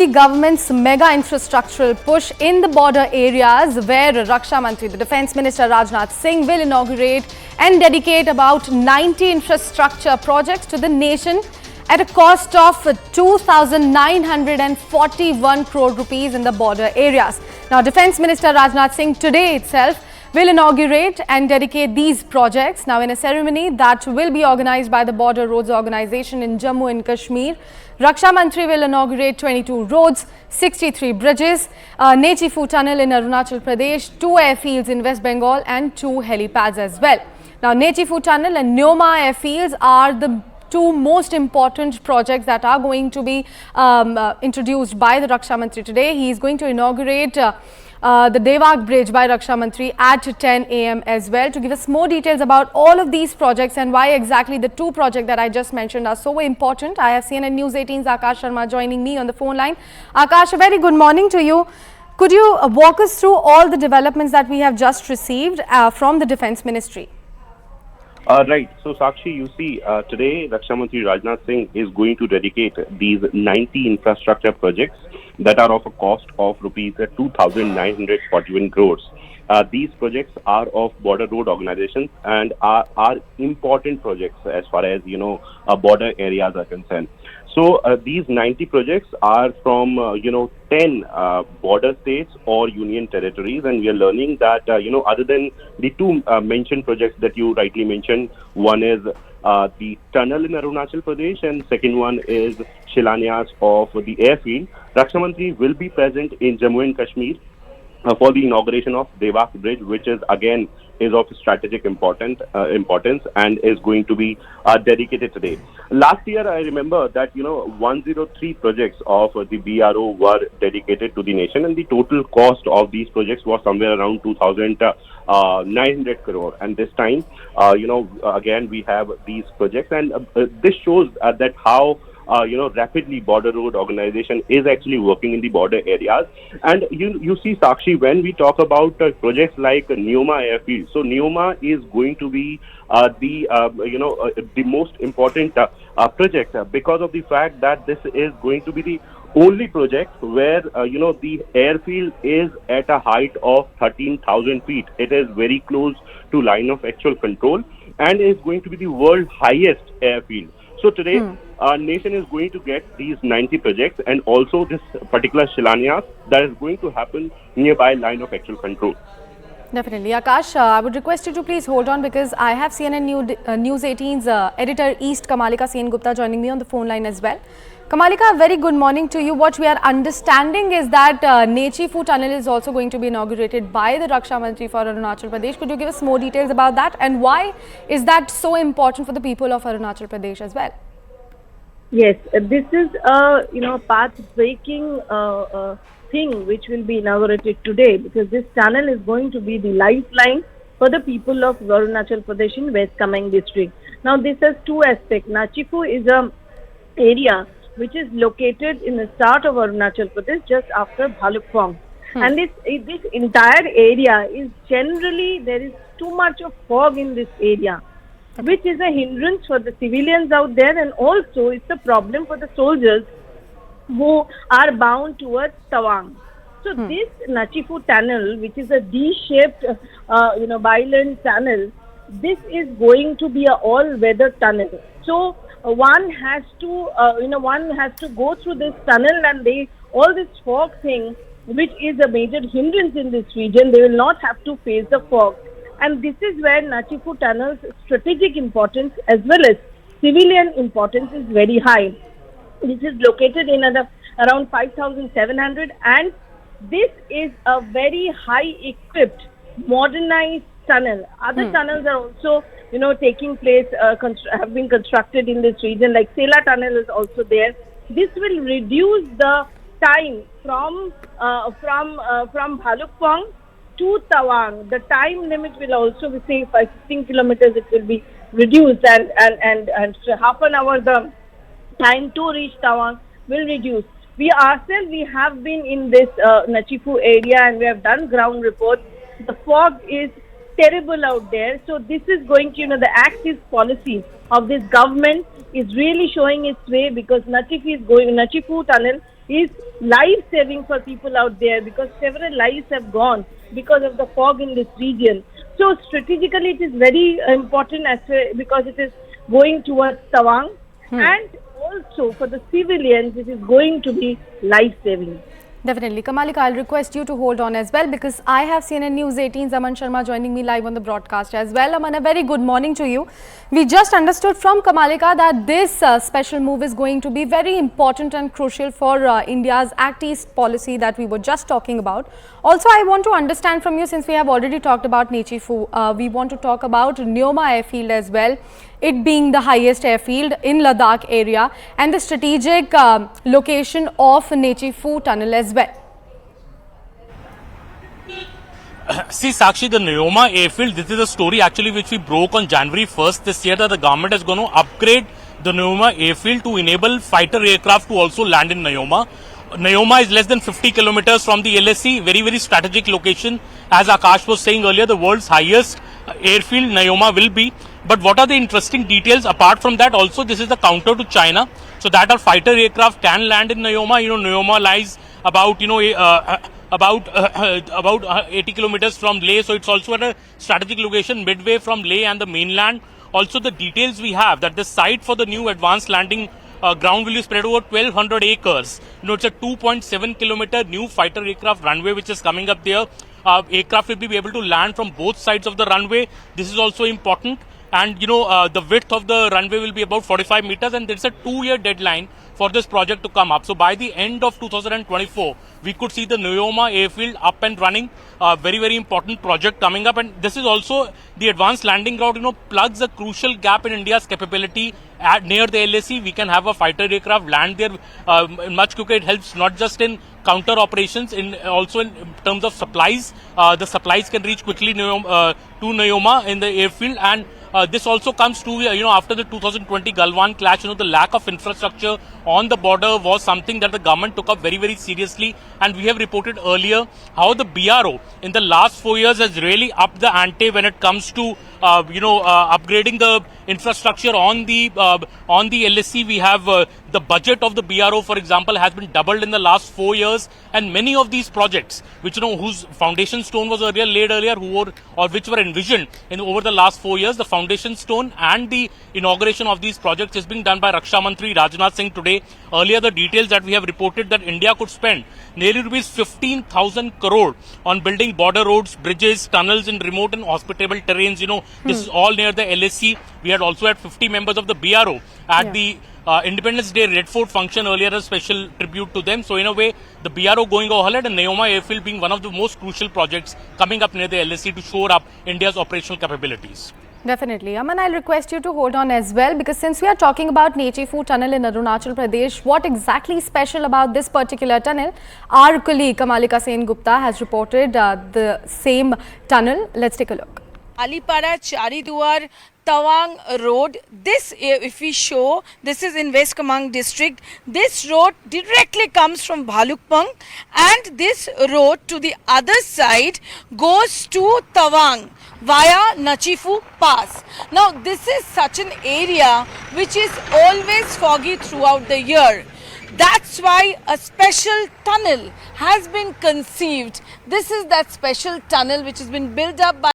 The government's mega infrastructural push in the border areas where Raksha Mantri, the Defence Minister Rajnath Singh will inaugurate and dedicate about 90 infrastructure projects to the nation at a cost of 2,941 crore rupees in the border areas. Now, Defence Minister Rajnath Singh today itself will inaugurate and dedicate these projects now in a ceremony that will be organized by the Border Roads Organization in Jammu and Kashmir. Raksha Mantri will inaugurate 22 roads, 63 bridges, Nechifu Tunnel in Arunachal Pradesh, 2 airfields in West Bengal and 2 helipads as well. Now, Nechifu Tunnel and Neoma airfields are the two most important projects that are going to be introduced by the Raksha Mantri today. He is going to inaugurate the Devak Bridge by Raksha Mantri at 10 a.m. as well. To give us more details about all of these projects and why exactly the two projects that I just mentioned are so important, I have CNN News 18's Akash Sharma joining me on the phone line. Akash, a very good morning to you. Could you walk us through all the developments that we have just received from the Defence Ministry? Right. So, Sakshi, you see, today Raksha Mantri Rajnath Singh is going to dedicate these 90 infrastructure projects that are of a cost of rupees 2,941 crores. These projects are of border road organizations and are important projects as far as, border areas are concerned. So these 90 projects are from, 10 border states or union territories. And we are learning that, other than the two mentioned projects that you rightly mentioned, one is the tunnel in Arunachal Pradesh and second one is Shilanyas of the airfield. Raksha Mantri will be present in Jammu and Kashmir for the inauguration of Devak Bridge, which is again is of strategic importance and is going to be dedicated today. Last year, I remember that 103 projects of the BRO were dedicated to the nation, and the total cost of these projects was somewhere around 2,900 crore. And this time, again we have these projects, and this shows that how rapidly Border Road Organization is actually working in the border areas. And you see, Sakshi, when we talk about projects like Neoma Airfield, so Neoma is going to be the most important project because of the fact that this is going to be the only project where the airfield is at a height of 13,000 feet. It is very close to line of actual control and is going to be the world's highest airfield. So today, our nation is going to get these 90 projects and also this particular Shilanyas that is going to happen nearby line of actual control. Definitely. Akash, I would request you to please hold on because I have CNN News 18's editor East Kamalika Sen Gupta joining me on the phone line as well. Kamalika, very good morning to you. What we are understanding is that Nechifu Tunnel is also going to be inaugurated by the Raksha Mantri for Arunachal Pradesh. Could you give us more details about that and why is that so important for the people of Arunachal Pradesh as well? Yes, this is a path-breaking thing which will be inaugurated today because this tunnel is going to be the lifeline for the people of Arunachal Pradesh in West Kameng district. Now, this has two aspects. Nechifu is a area which is located in the start of Arunachal Pradesh just after Bhalukpong. And this entire area is generally, there is too much of fog in this area, which is a hindrance for the civilians out there, and also it's a problem for the soldiers who are bound towards Tawang. So this Nechifu tunnel, which is a D-shaped, bi-lane tunnel, this is going to be a all-weather tunnel. So one has to go through this tunnel, and all this fog thing, which is a major hindrance in this region, they will not have to face the fog. And this is where Nechifu tunnel's strategic importance as well as civilian importance is very high. This is located in around 5,700, and this is a very high equipped, modernized tunnel. Other tunnels are also, taking place, have been constructed in this region, like Sela tunnel is also there. This will reduce the time from Bhalukpong to Tawang. The time limit will also be, say, 15 kilometers, it will be reduced, and half an hour the time to reach Tawang will reduce. We ourselves, we have been in this Nechifu area and we have done ground reports. The fog is terrible out there. So this is going to, the active policy of this government is really showing its way because Nechifu tunnel is life-saving for people out there, because several lives have gone because of the fog in this region. So strategically it is very important because it is going towards Tawang, and also for the civilians it is going to be life-saving. Definitely. Kamalika, I'll request you to hold on as well, because I have CNN News 18's Aman Sharma joining me live on the broadcast as well. Aman, a very good morning to you. We just understood from Kamalika that this special move is going to be very important and crucial for India's Act East policy that we were just talking about. Also, I want to understand from you, since we have already talked about Nechi Phu, we want to talk about Neoma airfield as well, it being the highest airfield in Ladakh area, and the strategic location of Nechi Phu tunnel as well. See, Sakshi, the Neoma airfield, this is a story actually which we broke on January 1st this year, that the government is going to upgrade the Neoma airfield to enable fighter aircraft to also land in Neoma. Neoma is less than 50 kilometers from the LSC, very, very strategic location. As Akash was saying earlier, the world's highest airfield Neoma will be. But what are the interesting details? Apart from that, also this is the counter to China, so that our fighter aircraft can land in Neoma. You know, Neoma lies about, about 80 kilometers from Leh, so it's also at a strategic location midway from Leh and the mainland. Also, the details we have that the site for the new advanced landing ground will be spread over 1200 acres. You know, it's a 2.7 kilometer new fighter aircraft runway which is coming up there. Aircraft will be able to land from both sides of the runway. This is also important. And you know, the width of the runway will be about 45 meters, and there's a 2-year deadline for this project to come up. So by the end of 2024, we could see the Neoma airfield up and running. Very, very important project coming up. And this is also the advanced landing ground, you know, plugs a crucial gap in India's capability. Near the LAC, we can have a fighter aircraft land there much quicker. It helps not just in counter operations, also in terms of supplies. The supplies can reach quickly to Neoma in the airfield, and this also comes to, after the 2020 Galwan clash, the lack of infrastructure on the border was something that the government took up very, very seriously. And we have reported earlier how the BRO in the last 4 years has really upped the ante when it comes to, upgrading the infrastructure on the LSC. We have the budget of the BRO, for example, has been doubled in the last 4 years. And many of these projects, which, whose foundation stone was laid earlier, which were envisioned over the last 4 years, the foundation stone and the inauguration of these projects is being done by Raksha Mantri Rajnath Singh today. Earlier, the details that we have reported that India could spend nearly rupees 15,000 crore on building border roads, bridges, tunnels in remote and hospitable terrains. This is all near the LSC. We had also had 50 members of the BRO at the Independence Day Red Fort function earlier, a special tribute to them. So in a way, the BRO going ahead and Neoma airfield being one of the most crucial projects coming up near the LSC to shore up India's operational capabilities. Definitely. Aman, I'll request you to hold on as well, because since we are talking about Nechi Phu tunnel in Arunachal Pradesh, what exactly special about this particular tunnel? Our colleague Kamalika Sen Gupta has reported the same tunnel. Let's take a look. Alipara Chariduar Tawang Road. This, if we show, this is in West Kamang district. This road directly comes from Bhalukpang, and this road to the other side goes to Tawang via Nechi Phu Pass. Now, this is such an area which is always foggy throughout the year. That's why a special tunnel has been conceived. This is that special tunnel which has been built up by